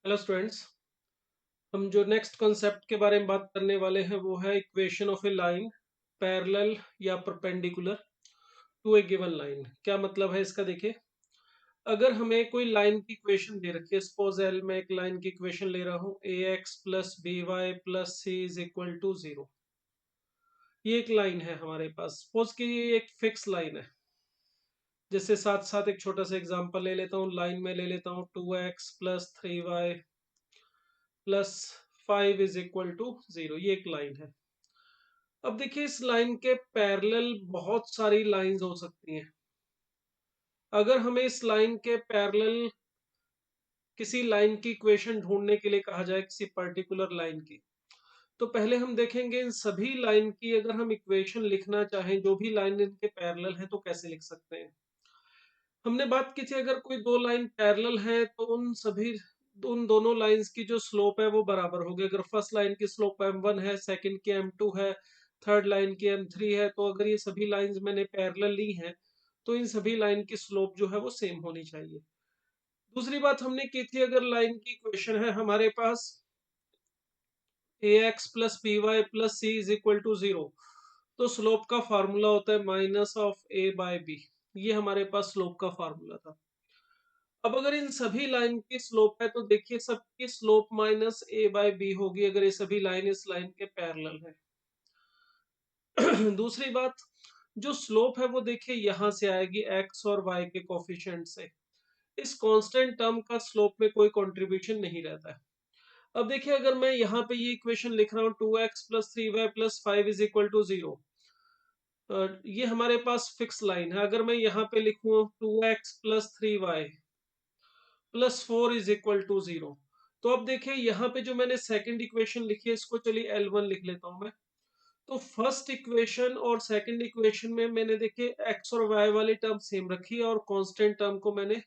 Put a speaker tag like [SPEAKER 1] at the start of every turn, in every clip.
[SPEAKER 1] Hello students. हम जो next concept के बारे में बात करने वाले हैं वो है equation of a line parallel या perpendicular to a given line. क्या मतलब है इसका? देखिए, अगर हमें कोई लाइन की इक्वेशन दे रखी है, सपोज एल मैं एक लाइन की इक्वेशन ले रहा हूँ A X plus B Y plus C is equal to zero. ये एक लाइन है हमारे पास, सपोज कि ये एक फिक्स लाइन है। जैसे साथ साथ एक छोटा सा एग्जांपल ले लेता हूँ, लाइन में ले लेता हूँ 2x plus 3y plus 5 is equal to zero. ये एक लाइन है। अब देखिए, इस लाइन के पैरेलल बहुत सारी लाइंस हो सकती हैं। अगर हमें इस लाइन के पैरेलल किसी लाइन की इक्वेशन ढूंढने के लिए कहा जाए, किसी पर्टिकुलर लाइन की, तो पहले हम देखेंगे इन सभी लाइन की अगर हम इक्वेशन लिखना चाहें, जो भी लाइन इनके पैरेलल है, तो कैसे लिख सकते हैं। हमने बात की थी अगर कोई दो लाइन पैरेलल है तो उन दोनों लाइंस की जो स्लोप है वो बराबर होगी। अगर फर्स्ट लाइन की स्लोप m1 है, सेकंड की m2 है, थर्ड लाइन की m3 है, तो अगर ये सभी लाइंस मैंने पैरेलल ली हैं तो इन सभी लाइन की स्लोप जो है वो सेम होनी चाहिए। दूसरी बात हमने की थी, अगर लाइन की इक्वेशन है हमारे पास ax plus B Y plus C is equal to zero, तो स्लोप का फार्मूला होता है minus of a by b। ये हमारे पास स्लोप का फार्मूला था। अब अगर इन सभी लाइन की स्लोप है तो देखिए सबकी स्लोप माइनस ए बाय बी होगी अगर ये सभी लाइन इस लाइन के पैरेलल है। दूसरी बात, जो स्लोप है वो देखिए यहां से आएगी एक्स और वाई के कोफिशिएंट से। इस कांस्टेंट टर्म का स्लोप में कोई कंट्रीब्यूशन नहीं रहता है। अब देखिए, अगर मैं यहाँ पे ये इक्वेशन लिख रहा हूँ 2x plus 3y plus 5 is equal to zero, ये हमारे पास फिक्स लाइन है। अगर मैं यहाँ पे लिखूँ 2x plus 3y plus 4 is equal to zero, तो अब देखिए यहाँ पे जो मैंने सेकंड इक्वेशन लिखी है, इसको चलिए L1 लिख लेता हूँ मैं। तो फर्स्ट इक्वेशन और सेकंड इक्वेशन में मैंने देखिए x और y वाली टर्म सेम रखी है और कांस्टेंट टर्म को मैंने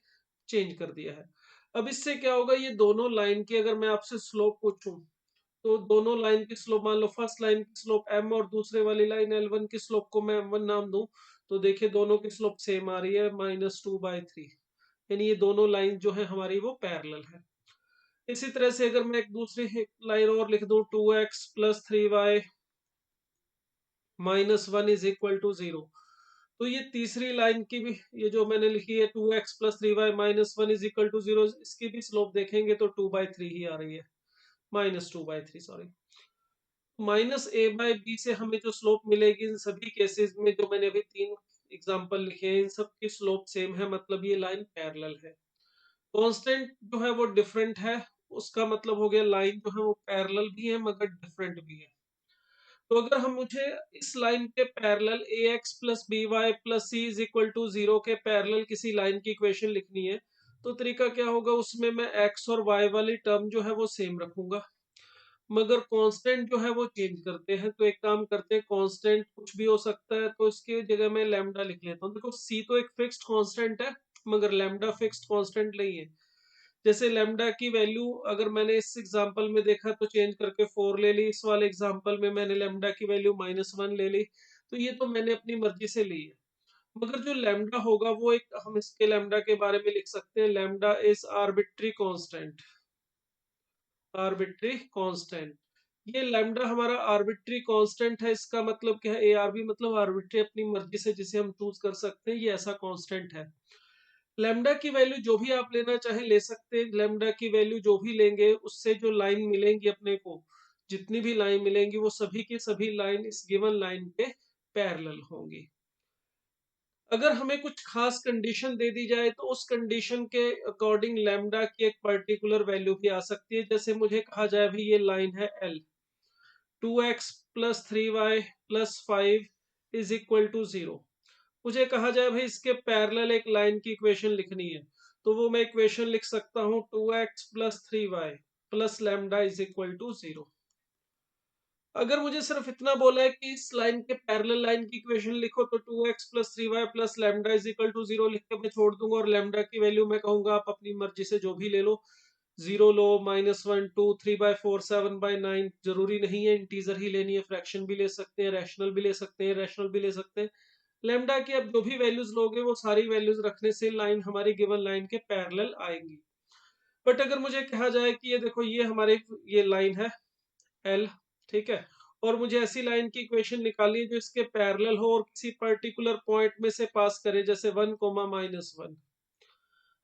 [SPEAKER 1] चेंज कर दिया है। अब इससे क्या होगा, ये दोनों लाइन की अगर मैं आपसे स्लोप पूछूं, तो दोनों लाइन की स्लोप, मान लो फर्स्ट लाइन की स्लोप m और दूसरे वाली लाइन L1 की स्लोप को मैं m1 नाम दूं, तो देखिए दोनों की स्लोप सेम आ रही है -2/3। यानी ये दोनों लाइन जो है हमारी वो पैरेलल है। इसी तरह से अगर मैं एक दूसरी लाइन और लिख दूं 2x plus 3y minus 1 is equal to zero, तो ये तीसरी लाइन की भी, ये जो मैंने लिखी है 2x plus 3y minus 1 is equal to zero, इसकी भी स्लोप देखेंगे तो 2/3 ही आ रही है, -2/3 सॉरी। माइनस ए बाय बी से हमें जो स्लोप मिलेगी इन सभी केसेस में, जो मैंने अभी तीन एग्जांपल लिखे हैं, इन सब की स्लोप सेम है, मतलब ये लाइन पैरेलल है। कांस्टेंट जो है वो डिफरेंट है, उसका मतलब हो गया लाइन जो है वो पैरेलल भी है मगर डिफरेंट भी है। तो अगर हम मुझे इस लाइन के parallel A X plus B Y plus C is equal to zero के पैरेलल किसी लाइन की इक्वेशन लिखनी है, तो तरीका क्या होगा, उसमें मैं एक्स और वाई वाली टर्म जो है वो सेम रखूंगा मगर कांस्टेंट जो है वो चेंज करते हैं। तो एक काम करते हैं, कांस्टेंट कुछ भी हो सकता है, तो इसकी जगह मैं लैम्डा लिख लेता हूँ। देखो सी तो एक फिक्स्ड कांस्टेंट है मगर लैम्डा फिक्स्ड कांस्टेंट नहीं है। जैसे लैम्डा की वैल्यू अगर मैंने इस एग्जांपल में देखा तो चेंज करके 4 ले ली, इस वाले एग्जांपल में मैंने लैम्डा की वैल्यू -1 ले ली, तो ये तो मैंने अपनी मर्जी से ली है। मगर जो लैम्डा होगा वो एक, हम इसके लैम्डा के बारे में लिख सकते हैं, lambda is arbitrary constant. Arbitrary constant, ये लैम्डा हमारा आर्बिट्री कांस्टेंट है। इसका मतलब क्या है, ए आर बी मतलब आर्बिट्री, अपनी मर्जी से जिसे हम चूज कर सकते हैं, ये ऐसा कांस्टेंट है। लैम्डा की वैल्यू जो भी आप लेना चाहें ले सकते हैं। लैम्डा की वैल्यू जो भी लेंगे उससे जो लाइन मिलेंगी अपने को, जितनी भी लाइन मिलेंगी वो सभी की सभी लाइन इस गिवन लाइन के पैरेलल होंगी। अगर हमें कुछ खास कंडीशन दे दी जाए तो उस कंडीशन के अकॉर्डिंग लैम्डा की एक पर्टिकुलर वैल्यू भी आ सकती है। जैसे मुझे कहा जाए भी ये लाइन है L, 2x plus 3y plus 5 is equal to zero, मुझे कहा जाए भाई इसके पैरेलल एक लाइन की इक्वेशन लिखनी है, तो वो मैं इक्वेशन लिख सकता हूँ 2x plus 3y plus lambda is equal to zero. अगर मुझे सिर्फ इतना बोला है कि इस लाइन के पैरेलल लाइन की इक्वेशन लिखो, तो 2x plus 3y plus lambda is equal to zero लिख के मैं छोड़ दूंगा, और लैम्डा की वैल्यू मैं कहूंगा आप अपनी मर्जी से जो भी ले लो, जीरो लो, -1 2 3/4 7/9, जरूरी नहीं है इंटीजर ही लेनी है, फ्रैक्शन भी ले सकते हैं, रैशनल भी ले सकते हैं, रैशनल भी ले सकते हैं। लैम्डा की अब जो भी वैल्यूज लोगे वो सारी वैल्यूज रखने से लाइन हमारी गिवन लाइन के पैरेलल आएंगी। बट अगर मुझे कहा जाए कि ये देखो ये हमारे ये लाइन है एल, ठीक है, और मुझे ऐसी लाइन की इक्वेशन निकाली है जो इसके पैरेलल हो और किसी पर्टिकुलर पॉइंट में से पास करे, जैसे 1, -1।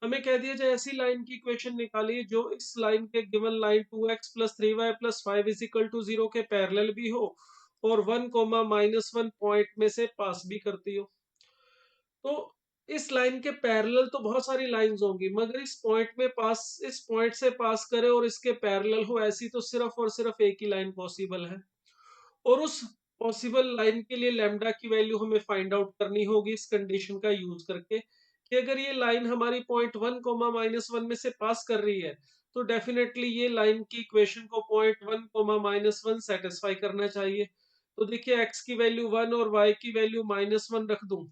[SPEAKER 1] हमें कह दिया जाए ऐसी लाइन की इक्वेशन निकालिए जो इस लाइन के गिवन लाइन 2x + 3y + 5 = 0 के पैरेलल भी हो और 1, -1 पॉइंट में से पास भी करती हो। तो इस लाइन के पैरेलल तो बहुत सारी लाइंस होंगी, मगर इस पॉइंट से पास करे और इसके पैरेलल हो, ऐसी तो सिर्फ और सिर्फ एक ही लाइन पॉसिबल है। और उस पॉसिबल लाइन के लिए लैम्डा की वैल्यू हमें फाइंड आउट करनी होगी इस कंडीशन का यूज करके कि अगर ये लाइन हमारी पॉइंट 1, -1 में से पास कर रही है तो डेफिनेटली ये लाइन की इक्वेशन को पॉइंट 1, -1 सेटिस्फाई करना चाहिए। तो देखिए x की वैल्यू 1 और y की वैल्यू -1 रख दूं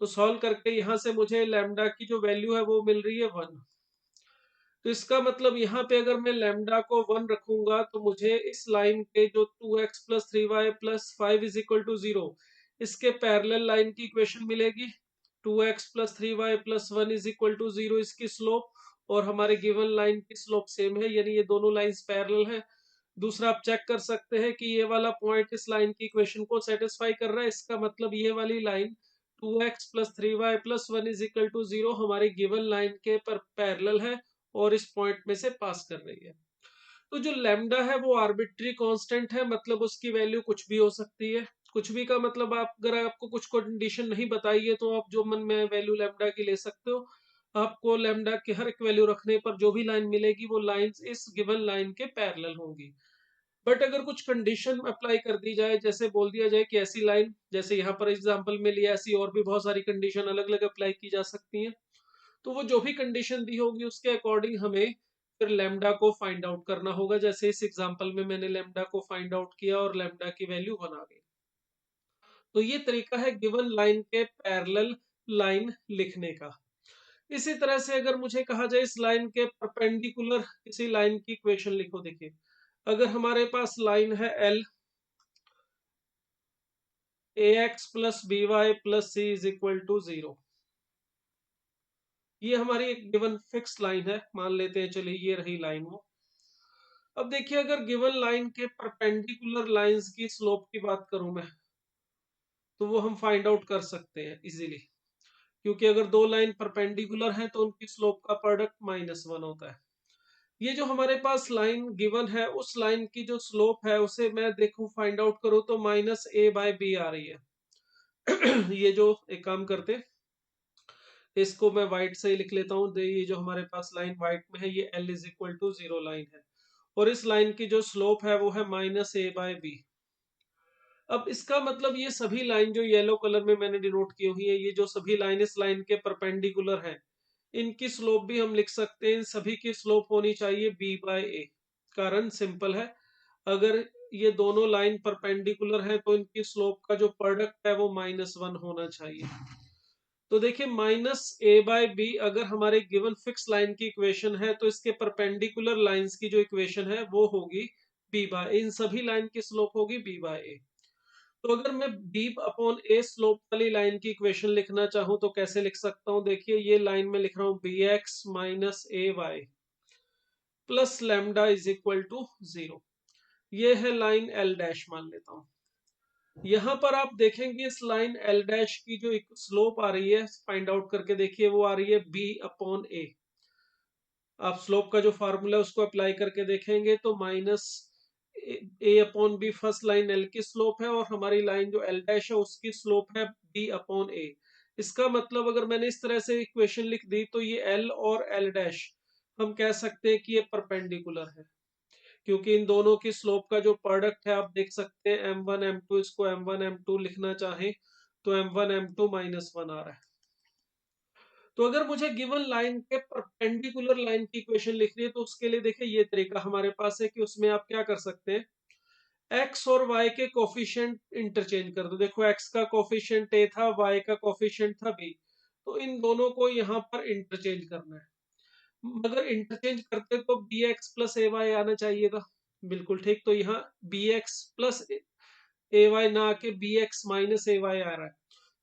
[SPEAKER 1] तो सॉल्व करके यहाँ से मुझे लैम्डा की जो वैल्यू है वो मिल रही है 1। तो इसका मतलब यहाँ पे अगर मैं लैम्डा को 1 रखूंगा तो मुझे इस लाइन के जो 2x + 3y + 5 = 0 इसके पैरेलल लाइन की इक्वेशन मिलेगी। 2x + 3y + 1 = 0 इसकी स्लोप और हमारे गिवन लाइन की स्लोप सेम है, यानी ये दोनों लाइंस पैरेलल है। दूसरा आप चेक कर सकते हैं कि ये वाला पॉइंट इस लाइन की इक्वेशन को सेटिस्फाई कर रहा है, इसका मतलब ये वाली लाइन 2x + 3y + 1 = 0 हमारी गिवन लाइन के पर पैरेलल है और इस पॉइंट में से पास कर रही है। तो जो लैम्डा है वो आर्बिट्री कांस्टेंट है, मतलब उसकी वैल्यू कुछ भी हो सकती है। कुछ भी का मतलब आप अगर आपको कुछ कंडीशन नहीं बताई है तो आप जो मन में वैल्यू लैम्डा की ले सकते हो। आपको लैम्डा की हर एक वैल्यू रखने पर जो भी लाइन मिलेगी वो लाइंस इस गिवन लाइन के पैरेलल होंगी। बट अगर कुछ कंडीशन अप्लाई कर दी जाए, जैसे बोल दिया जाए कि ऐसी लाइन, जैसे यहाँ पर एग्जांपल में लिया, ऐसी और भी बहुत सारी कंडीशन अलग अलग अप्लाई की जा सकती हैं, तो वो जो भी कंडीशन दी होगी उसके अकॉर्डिंग हमें फिर लैम्डा को फाइंड आउट करना होगा। जैसे इस एग्जांपल में मैंने लैम्डा को फाइंड आउट किया और लैम्डा की वैल्यू 1 आ गई। तो ये तरीका है गिवन लाइन के पैरेलल लाइन लिखने का। इसी तरह से अगर मुझे कहा जाए इस लाइन के परपेंडिकुलर किसी लाइन की इक्वेशन लिखो, देखिए अगर हमारे पास लाइन है L, ax + by + c = 0, ये हमारी एक गिवन फिक्स लाइन है, मान लेते हैं चलिए ये रही लाइन वो। अब देखिए अगर गिवन लाइन के परपेंडिकुलर लाइंस की स्लोप की बात करूं मैं तो वो हम फाइंड आउट कर सकते हैं इजीली, क्योंकि अगर दो लाइन परपेंडिकुलर हैं तो उनकी स्लोप का प्रोडक्ट -1 होता है। ये जो हमारे पास लाइन गिवन है उस लाइन की जो स्लोप है उसे मैं देखूं फाइंड आउट करूं तो -a/b आ रही है। ये जो एक काम करते, इसको मैं व्हाइट से ही लिख लेता हूँ। ये जो हमारे पास लाइन व्हाइट में है ये L = 0 लाइन है और इस लाइन की जो स्लोप है वो है -a/b। अब इसका मतलब ये सभी लाइन जो येलो कलर में मैंने डिनोट की हुई है, ये जो सभी लाइन इस लाइन के परपेंडिकुलर है, इनकी स्लोप भी हम लिख सकते हैं। इन सभी की स्लोप होनी चाहिए b/a। कारण सिंपल है, अगर ये दोनों लाइन परपेंडिकुलर है तो इनकी स्लोप का जो प्रोडक्ट है वो -1 होना चाहिए। तो देखिए -a/b अगर हमारे गिवन फिक्स लाइन की इक्वेशन है तो इसके परपेंडिकुलर लाइंस की जो इक्वेशन है वो होगी b/a। इन सभी लाइन की स्लोप होगी b/a। तो अगर मैं b/a स्लोप वाली लाइन की इक्वेशन लिखना चाहूं तो कैसे लिख सकता हूं, देखिए ये लाइन में लिख रहा हूं bx - ay प्लस लैम्डा = 0। ये है लाइन l डैश मान लेता हूं। यहां पर आप देखेंगे इस लाइन l डैश की जो एक स्लोप आ रही है फाइंड आउट करके देखिए, वो आ रही है b/a। आप स्लोप का जो फार्मूला है उसको अप्लाई करके देखेंगे तो -a/b फर्स्ट लाइन L की स्लोप है और हमारी लाइन जो L डैश है उसकी स्लोप है b/a। इसका मतलब अगर मैंने इस तरह से इक्वेशन लिख दी तो ये L और L डैश हम कह सकते हैं कि ये परपेंडिकुलर है, क्योंकि इन दोनों की स्लोप का जो प्रोडक्ट है आप देख सकते हैं m1 m2, इसको m1 m2 लिखना चाहे तो m1 m2 -1 आ रहा है। तो अगर मुझे गिवन लाइन के परपेंडिकुलर लाइन की इक्वेशन लिखनी है तो उसके लिए देखिए ये तरीका हमारे पास है कि उसमें आप क्या कर सकते हैं, x और y के कोफिशिएंट इंटरचेंज कर दो। देखो x का कोफिशिएंट a था, y का कोफिशिएंट था b, तो इन दोनों को यहाँ पर इंटरचेंज करना है। मगर इंटरचेंज करते तो bx + ay आना चाहिए था, बिल्कुल ठीक। तो यहाँ bx + ay ना आके bx - ay आ रहा है।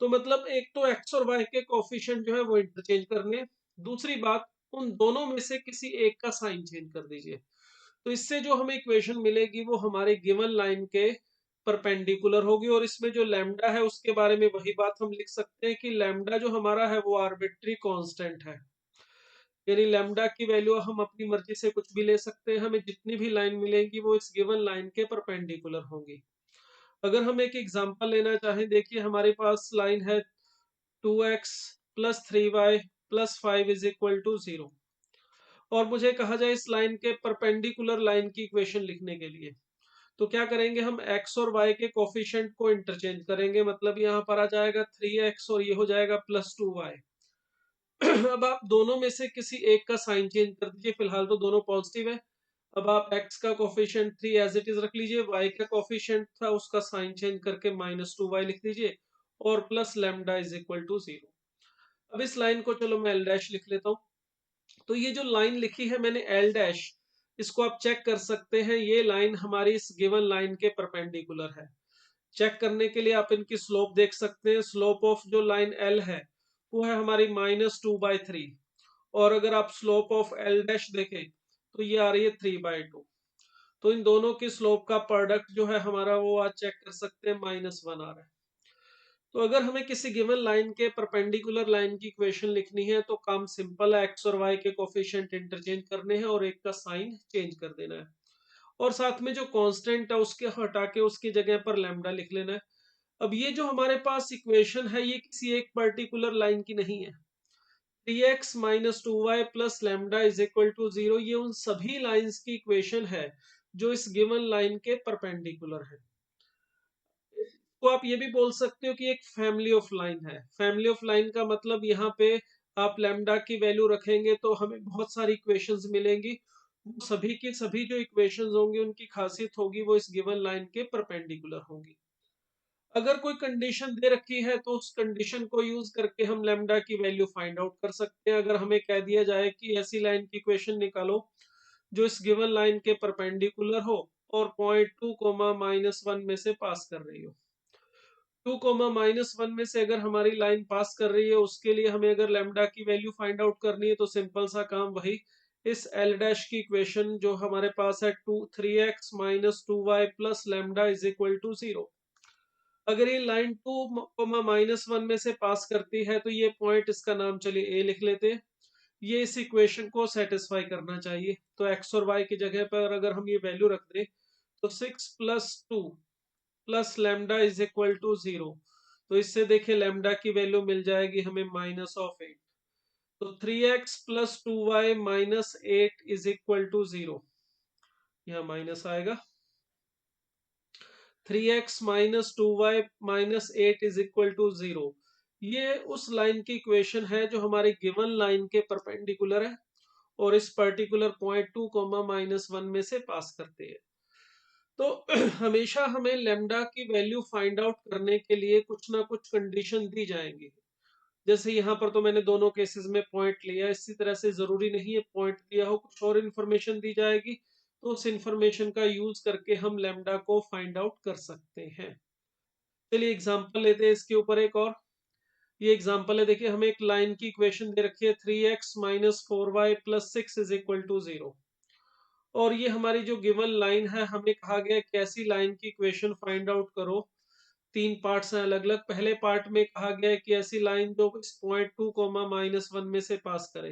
[SPEAKER 1] तो मतलब एक तो x और y के कोफिशिएंट जो है वो इंटरचेंज करने। दूसरी बात उन दोनों में से किसी एक का साइन चेंज कर दीजिए। तो इससे जो हमें इक्वेशन मिलेगी वो हमारे गिवन लाइन के परपेंडिकुलर होगी, और इसमें जो लैम्डा है उसके बारे में वही बात हम लिख सकते हैं कि लैम्डा जो हमारा है वो आर्बिट्री कांस्टेंट है। यानी लैम्डा की वैल्यू हम अपनी मर्जी से कुछ भी ले सकते हैं, हमें जितनी भी लाइन मिलेगी वो इस गिवन लाइन के परपेंडिकुलर होंगी। अगर हम एक एग्जांपल लेना चाहें, देखिए हमारे पास लाइन है 2x plus 3y plus 5 is equal to 0, और मुझे कहा जाए इस लाइन के परपेंडिकुलर लाइन की इक्वेशन लिखने के लिए, तो क्या करेंगे, हम x और y के कोफिशिएंट को इंटरचेंज करेंगे। मतलब यहाँ पर आ जाएगा 3x और ये हो जाएगा प्लस 2y। अब आप दोनों में से किसी एक का साइन चेंज कर दीजिए, फिलहाल तो दोनों पॉजिटिव है। अब आप x का कोफिशिएंट 3 एज इट इज रख लीजिए, y का कोफिशिएंट था उसका साइन चेंज करके -2y लिख दीजिए, और plus lambda is equal to 0। अब इस लाइन को चलो मैं l डैश लिख लेता हूँ। तो ये जो लाइन लिखी है मैंने l डैश, इसको आप चेक कर सकते हैं, ये लाइन हमारी इस गिवन लाइन के परपेंडिकुलर है। चेक करने के लिए आप इनकी स्लोप देख सकते हैं। स्लोप ऑफ जो लाइन l है वो है हमारी -2/3, और अगर आप स्लोप ऑफ l डैश देखें तो ये आ रही है 3/2। तो इन दोनों की स्लोप का प्रोडक्ट जो है हमारा वो आज चेक कर सकते हैं, -1 आ रहा है। तो अगर हमें किसी गिवन लाइन के परपेंडिकुलर लाइन की इक्वेशन लिखनी है तो काम सिंपल है, एक्स और वाई के कोफिशिएंट इंटरचेंज करने हैं और एक का साइन चेंज कर देना है, और साथ में जो कांस्टेंट है उसके हटा के उसकी जगह पर लैम्डा लिख लेना है। अब ये जो हमारे पास इक्वेशन है ये किसी एक पर्टिकुलर लाइन की नहीं है। 3x minus 2y plus lambda is equal to 0, ये उन सभी लाइंस की इक्वेशन है जो इस गिवन लाइन के परपेंडिकुलर है। तो आप ये भी बोल सकते हो कि एक फैमिली ऑफ लाइन है। फैमिली ऑफ लाइन का मतलब यहाँ पे आप लैम्डा की वैल्यू रखेंगे तो हमें बहुत सारी इक्वेशंस मिलेंगी। वो सभी की सभी जो इक्वेशंस होंगी उनकी खासियत होगी वो इस गिवन लाइन के परपेंडिकुलर होंगी। अगर कोई कंडीशन दे रखी है तो उस कंडीशन को यूज करके हम लैम्डा की वैल्यू फाइंड आउट कर सकते हैं। अगर हमें कह दिया जाए कि ऐसी लाइन की इक्वेशन निकालो जो इस गिवन लाइन के परपेंडिकुलर हो और पॉइंट 2 कोमा -1 में से पास कर रही हो। 2 कोमा -1 में से अगर हमारी लाइन पास कर रही है उसके लिए हमें अगर लैम्डा की वैल्यू फाइंड आउट करनी है तो सिंपल सा काम वही, इस l डैश की इक्वेशन जो हमारे पास है 3x minus 2y plus lambda is equal to 0, अगर ये लाइन 2 कोमा -1 में से पास करती है तो ये पॉइंट, इसका नाम चलिए a लिख लेते हैं, ये इस इक्वेशन को सेटिस्फाई करना चाहिए। तो x और y की जगह पर अगर हम ये वैल्यू रख दें तो 6 plus 2 plus lambda is equal to 0, तो इससे देखिए लैम्डा की वैल्यू मिल जाएगी हमें -8। तो 3x plus 2y minus 8 is equal to 0, यहाँ माइनस आएगा। 3x minus 2y minus 8 is equal to 0, ये उस लाइन की इक्वेशन है जो हमारी गिवन लाइन के परपेंडिकुलर है और इस पर्टिकुलर पॉइंट 2 कोमा -1 में से पास करते हैं। तो हमेशा हमें लेमडा की वैल्यू फाइंड आउट करने के लिए कुछ ना कुछ कंडीशन दी जाएंगी। जैसे यहाँ पर तो मैंने दोनों केसेस में पॉइंट लिया, इसी तरह से जरूरी नहीं है पॉइंट दिया हो, कुछ और इन्फॉर्मेशन दी जाएगी तो उस इन्फॉर्मेशन का यूज करके हम लेमडा को फाइंड आउट कर सकते हैं। चलिए एग्जांपल लेते हैं इसके ऊपर एक और। ये एग्जांपल है, देखिए हमें एक लाइन की इक्वेशन दे रखी है 3x minus 4y plus 6 is equal to 0, और ये हमारी जो गिवन लाइन है हमें कहा गया है कैसी लाइन की इक्वेशन फाइंड आउट करो। तीन पार्ट्स हैं अलग अलग। पहले पार्ट में कहा गया है कि ऐसी लाइन जो इस पॉइंट 2 कोमा -1 में से पास करे,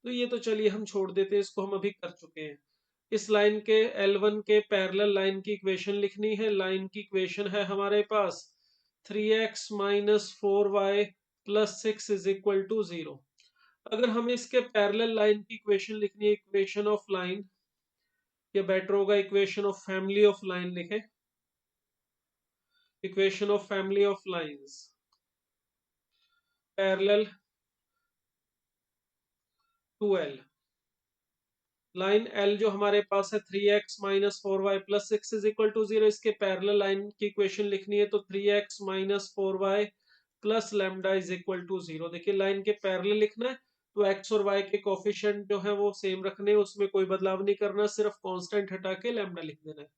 [SPEAKER 1] तो ये तो चलिए हम छोड़ देते हैं, इसको हम अभी कर चुके हैं। इस लाइन के L1 के पैरेलल लाइन की इक्वेशन लिखनी है। लाइन की इक्वेशन है हमारे पास 3x minus 4y plus 6 is equal to 0। अगर हमें इसके पैरेलल लाइन की इक्वेशन लिखनी है, इक्वेशन ऑफ लाइन, या बेटर होगा equation of family of line लिखे, equation of family of lines parallel to L. Line L जो हमारे पास है 3x minus 4y plus 6 is equal to 0, इसके पैरेलल लाइन की इक्वेशन लिखनी है तो 3x minus 4y plus lambda is equal to 0। देखिए लाइन के पैरेलल लिखना है तो x और y के कोफिशिएंट जो है वो सेम रखने हैं, उसमें कोई बदलाव नहीं करना, सिर्फ कांस्टेंट हटा के लैम्डा लिख देना है।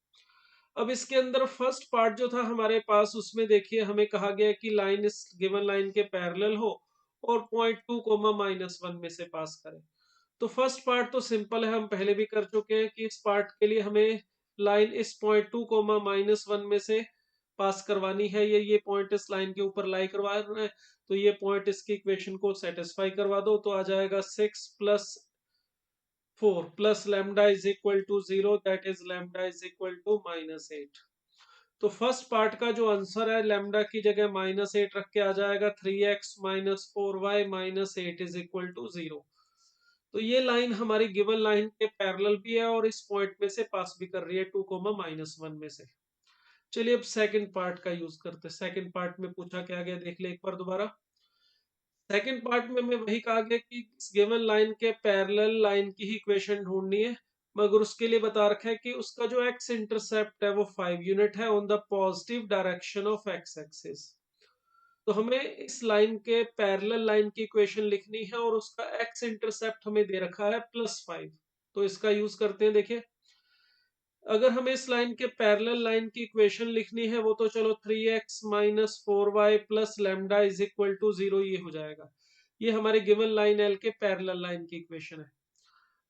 [SPEAKER 1] अब इसके अंदर फर्स्ट पार्ट जो था हमारे पास, उसमें देखिए हमें कहा गया कि लाइन इस गिवन लाइन के पैरेलल हो और पॉइंट 2 कोमा -1 में से पास करे। तो फर्स्ट पार्ट तो सिंपल है, हम पहले भी कर चुके हैं कि इस पार्ट के लिए हमें लाइन इस पॉइंट 2 कोमा -1 में से पास करवानी है, ये पॉइंट इस लाइन के ऊपर लाई करवा रहे हैं, तो ये पॉइंट इसकी इक्वेशन को सेटिस्फाई करवा दो, तो आ जाएगा 6 + 4 + lambda is equal to 0, that is lambda is equal to -8। तो फर्स्ट पार्ट का जो आंसर है लैम्डा की जगह -8 रख के आ जाएगा 3x - 4y - 8 is equal to 0। तो ये लाइन हमारी गिवन लाइन के पैरेलल भी है और इस पॉइंट में से पास भी कर रही है 2 -1 में से। चलिए अब सेकंड पार्ट का यूज करते हैं। सेकंड पार्ट में पूछा क्या गया देख ले एक बार दोबारा। सेकंड पार्ट में हमें वही कहा गया कि गिवन लाइन के पैरेलल लाइन की ही इक्वेशन ढूंढनी है, मगर उसके लिए बता रखा है कि उसका जो एक्स इंटरसेप्ट है वो 5 यूनिट है on the positive direction of x axis. तो हमें इस लाइन के पैरेलल लाइन की इक्वेशन लिखनी है और उसका एक्स इंटरसेप्ट हमें दे रखा है +5। तो इसका यूज करते हैं। देखिए, अगर हमें इस लाइन के पैरेलल लाइन की इक्वेशन लिखनी है वो तो चलो 3x - 4y + lambda is equal to 0 ये हो जाएगा। ये हमारे गिवन लाइन एल के पैरेलल लाइन की इक्वेशन है।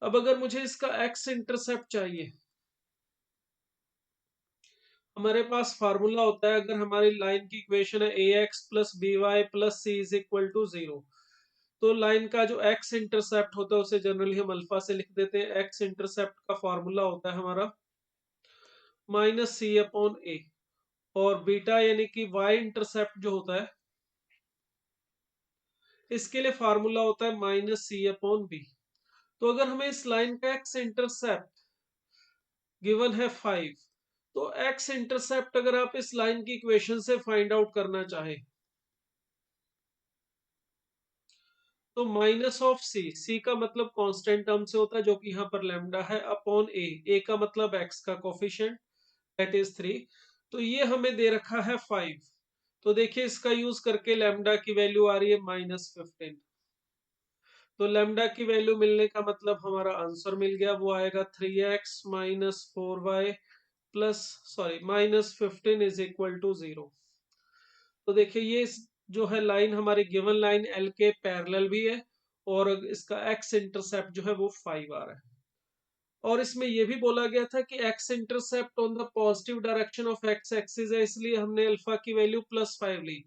[SPEAKER 1] अब अगर मुझे इसका एक्स इंटरसेप्ट चाहिए, हमारे पास फार्मूला होता है, अगर हमारी लाइन की इक्वेशन है ax + by + c is equal to 0, तो लाइन का जो एक्स इंटरसेप्ट होता है उसे जनरली हम अल्फा से लिख देते हैं। एक्स इंटरसेप्ट का फार्मूला होता है हमारा -c/a, और बीटा यानी कि वाई इंटरसेप्ट जो होता है इसके लिए फार्मूला होता है -c/b। तो अगर हमें इस लाइन का एक्स इंटरसेप्ट गिवन है 5, तो एक्स इंटरसेप्ट अगर आप इस लाइन की इक्वेशन से फाइंड आउट करना चाहें तो -c, c का मतलब कांस्टेंट टर्म से होता है जो कि यहाँ पर लैम्डा है, अपॉन a का मतलब x का कोफिशिएंट दैट इज 3। तो ये हमें दे रखा है 5। तो देखिए इसका यूज करके लैम्डा की वैल्यू आ रही है -15। तो लैम्डा की वैल्यू मिलने का मतलब हमारा आंसर मिल गया, वो आएगा 3x - 4y plus sorry -15 is equal to 0। तो देखिए ये जो है लाइन हमारी गिवन लाइन एल के पैरेलल भी है और इसका एक्स इंटरसेप्ट जो है वो 5 आ रहा है। और इसमें ये भी बोला गया था कि x intercept on the positive direction of x axis है, इसलिए हमने अल्फा की वैल्यू +5 ली।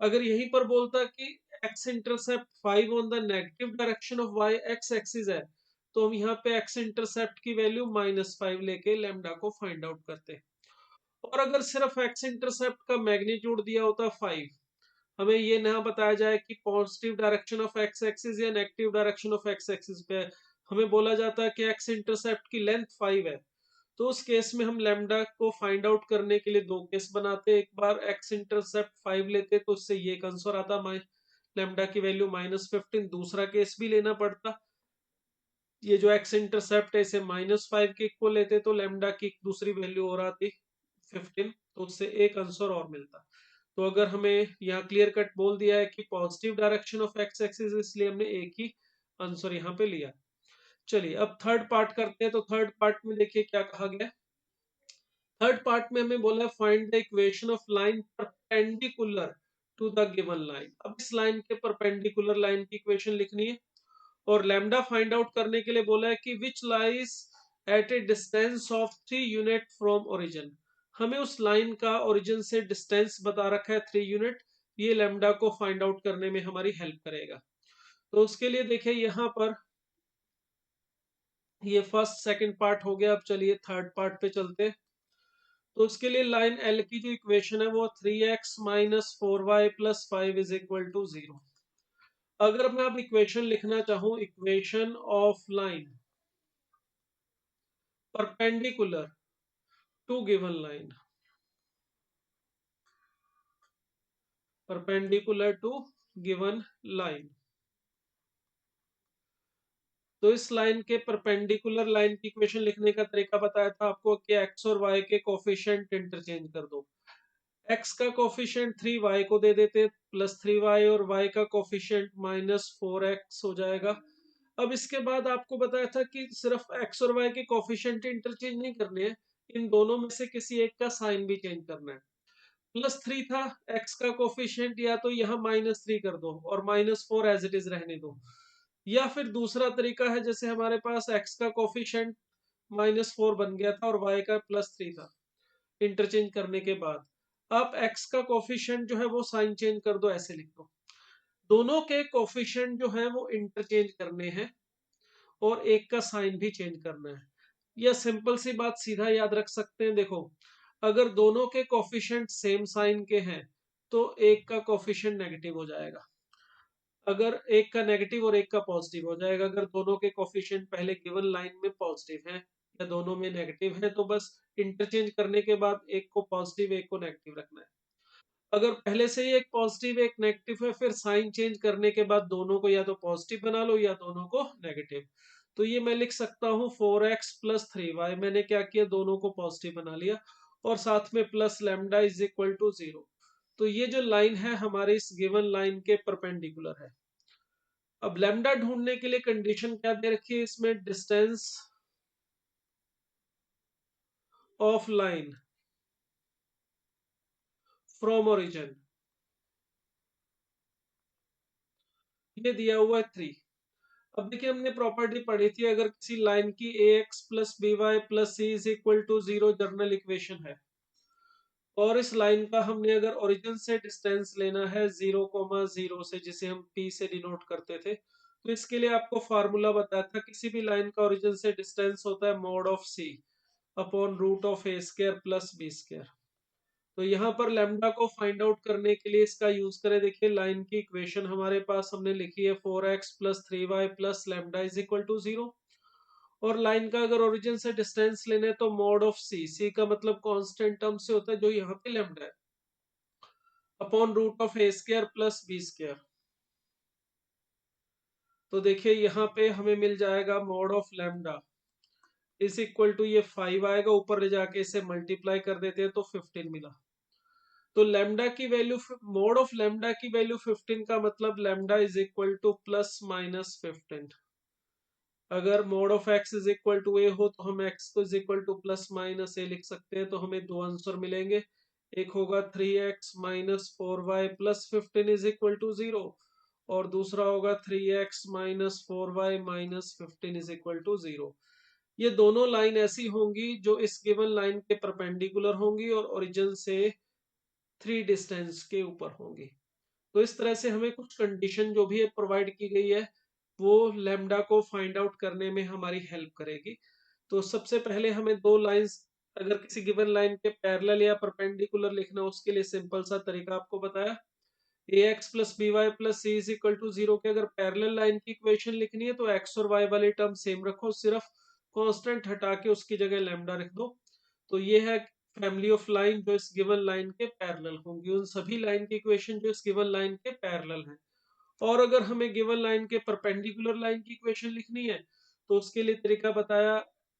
[SPEAKER 1] अगर यहीं पर बोलता कि x intercept 5 on the negative direction of y x axis है, तो हम यहाँ पे एक्स इंटरसेप्ट की वैल्यू -5 लेके लैम्डा को फाइंड आउट करते। और अगर सिर्फ एक्स इंटरसेप्ट का मैग्नीट्यूड दिया होता 5, हमें ये ना बताया जाए कि positive direction of x axis या negative direction of x axis पे, हमें बोला जाता है कि एक्स इंटरसेप्ट की लेंथ 5 है, तो उस केस में हम लैम्डा को फाइंड आउट करने के लिए दो केस बनाते। एक बार एक्स इंटरसेप्ट 5 लेते तो उससे ये आंसर आता लैम्डा की वैल्यू -15। दूसरा केस भी लेना पड़ता, ये जो एक्स इंटरसेप्ट है इसे -5 के इक्वल लेते तो लैम्डा की दूसरी वैल्यू और आती 15, तो उससे एक आंसर और मिलता। तो अगर हमें यहाँ क्लियर कट बोल दिया है कि positive direction of x axis, इसलिए हमने एक ही आंसर यहाँ पे लिया। चलिए अब थर्ड पार्ट करते हैं। तो थर्ड पार्ट में देखिए क्या कहा गया। थर्ड पार्ट में हमें बोला find the equation of line perpendicular to the given line. अब इस लाइन के परपेंडिकुलर लाइन की इक्वेशन लिखनी है और लैम्डा फाइंड आउट करने के लिए बोला है कि which lies at A distance of 3 unit from origin. हमें उस लाइन का ओरिजिन से डिस्टेंस बता रखा है 3 यूनिट। ये लैम्डा को फाइंड आउट करने में हमारी हेल्प करेगा। तो उसके लिए देखिए यहाँ पर ये फर्स्ट सेकंड पार्ट हो गया। अब चलिए थर्ड पार्ट पे चलते। तो उसके लिए लाइन एल की जो इक्वेशन है वो 3x - 4y + 5 is equal to 0। अगर मैं अब इक्वेशन लिखना चाहूं, equation of line perpendicular to given line, perpendicular to given line, तो इस लाइन के परपेंडिकुलर लाइन की इक्वेशन लिखने का तरीका बताया था आपको कि x और y के कोफिशिएंट इंटरचेंज कर दो। x का कोफिशिएंट 3y को दे देते +3y, और y का कोफिशिएंट -4x हो जाएगा। अब इसके बाद आपको बताया था कि सिर्फ x और y के कोफिशिएंट इंटरचेंज नहीं करने हैं, इन दोनों में से किसी एक का साइन भी चेंज करना है। +3 था x का कोफिशिएंट, या तो यहाँ -3 कर दो और -4 एज इट इज रहने दो। या फिर दूसरा तरीका है, जैसे हमारे पास x का कोफिशिएंट -4 बन गया था और y का +3 था, इंटरचेंज करने के बाद आप x का कोफिशिएंट जो है वो साइन चेंज कर दो, ऐसे लिख दो। दोनों के कोफिशिएंट जो है वो इंटरचेंज करने हैं और एक का साइन भी चेंज करना है। यह सिंपल सी बात सीधा याद रख सकते हैं। देखो, अगर दोनों के कोफिशिएंट सेम साइन के हैं तो एक का कोफिशिएंट नेगेटिव हो जाएगा, अगर एक का नेगेटिव और एक का पॉजिटिव हो जाएगा। अगर दोनों के कोफिशिएंट पहले गिवन लाइन में पॉजिटिव हैं या दोनों में नेगेटिव है तो बस इंटरचेंज करने के बाद एक को पॉजिटिव एक को नेगेटिव रखना है। अगर पहले से ही एक पॉजिटिव एक नेगेटिव है, फिर साइन चेंज करने के बाद दोनों को या तो पॉजिटिव बना लो या दोनों को नेगेटिव। तो ये मैं लिख सकता हूँ 4x + 3y, मैंने क्या किया, दोनों को पॉजिटिव बना लिया और साथ में plus lambda is equal to 0। तो ये जो लाइन है हमारे इस गिवन लाइन के परपेंडिकुलर है। अब लैम्डा ढूंढने के लिए कंडीशन क्या दे रखी है इसमें, distance of line from origin, ये दिया हुआ है 3। अब देखिए, हमने प्रॉपर्टी पढ़ी थी, अगर किसी लाइन की ax + by + c is equal to 0 general equation है और इस लाइन का हमने अगर ओरिजिन से डिस्टेंस लेना है 0,0 से, जिसे हम p से डिनोट करते थे, तो इसके लिए आपको फार्मूला बताया था, किसी भी लाइन का ओरिजिन से डिस्टेंस होता है mod of c upon √a² + b²। तो यहाँ पर लैम्डा को फाइंड आउट करने के लिए इसका यूज करें। देखिए, लाइन की इक्वेशन हमारे पास हमने लिखी है 4x + 3y + lambda is equal to 0, और लाइन का अगर ओरिजिन से डिस्टेंस लेने तो मॉड ऑफ c का मतलब कांस्टेंट टर्म से होता है जो यहाँ पे लैम्डा है, अपॉन √a² + b²। तो देखिए, यहाँ पे हमें मिल जाएगा mod of lambda is equal to, ये 5 आएगा, ऊपर ले जाके इसे मल्टीप्लाई कर देते हैं तो 15 मिला। तो लैम्डा की वैल्यू, मोड ऑफ लैम्डा की वैल्यू 15 का मतलब लैम्डा इज इक्वल टू ±15। अगर mod of x is equal to a हो तो हम x को इज इक्वल टू ±a लिख सकते हैं। तो हमें दो आंसर मिलेंगे, एक होगा 3x - 4y + 15 is equal to 0 और दूसरा होगा 3x - 4y - 15 is equal to 0। ये दोनों लाइन ऐसी होंगी जो इस गिवन लाइन के परपेंडिकुलर होंगी और ओरिजिन से 3 डिस्टेंस के ऊपर होंगी। तो इस तरह से हमें कुछ कंडीशन जो भी है प्रोवाइड की गई है वो लैम्डा को फाइंड आउट करने में हमारी हेल्प करेगी। तो सबसे पहले हमें दो लाइंस, अगर किसी गिवन लाइन के पैरेलल या परपेंडिकुलर लिखना है, उसके लिए सिंपल सा तरीका आपको बताया, ax + by + c is equal to 0 के अगर पैरेलल लाइन की इक्वेशन लिखनी है तो x और y वाले टर्म सेम रखो, सिर्फ कांस्टेंट हटा के उसकी जगह लैम्डा रख दो। तो ये है फैमिली ऑफ लाइन जो इस गिवन लाइन के पैरेलल होंगी, उन सभी लाइन की इक्वेशन जो इस गिवन लाइन के पैरेलल हैं। और अगर हमें गिवन लाइन के परपेंडिकुलर लाइन की इक्वेशन लिखनी है तो उसके लिए तरीका बताया,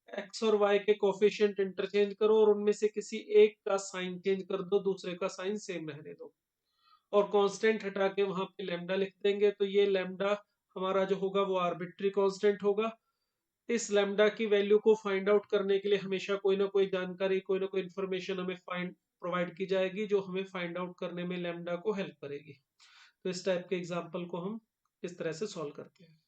[SPEAKER 1] एक्स और वाई के कोफिशिएंट इंटरचेंज करो और उनमें से किसी एक का साइन चेंज कर दो, दूसरे का साइन सेम रहने दो और कांस्टेंट हटा के वहां पे लैम्डा लिख देंगे। तो ये लैम्डा हमारा जो होगा वो आर्बिट्री कांस्टेंट होगा। इस लैम्डा की वैल्यू को फाइंड आउट करने के लिए हमेशा कोई ना कोई जानकारी, कोई ना कोई इन्फॉर्मेशन हमें फाइंड प्रोवाइड की जाएगी जो हमें फाइंड आउट करने में लैम्डा को हेल्प करेगी। तो इस टाइप के एग्जाम्पल को हम इस तरह से सॉल्व करते हैं।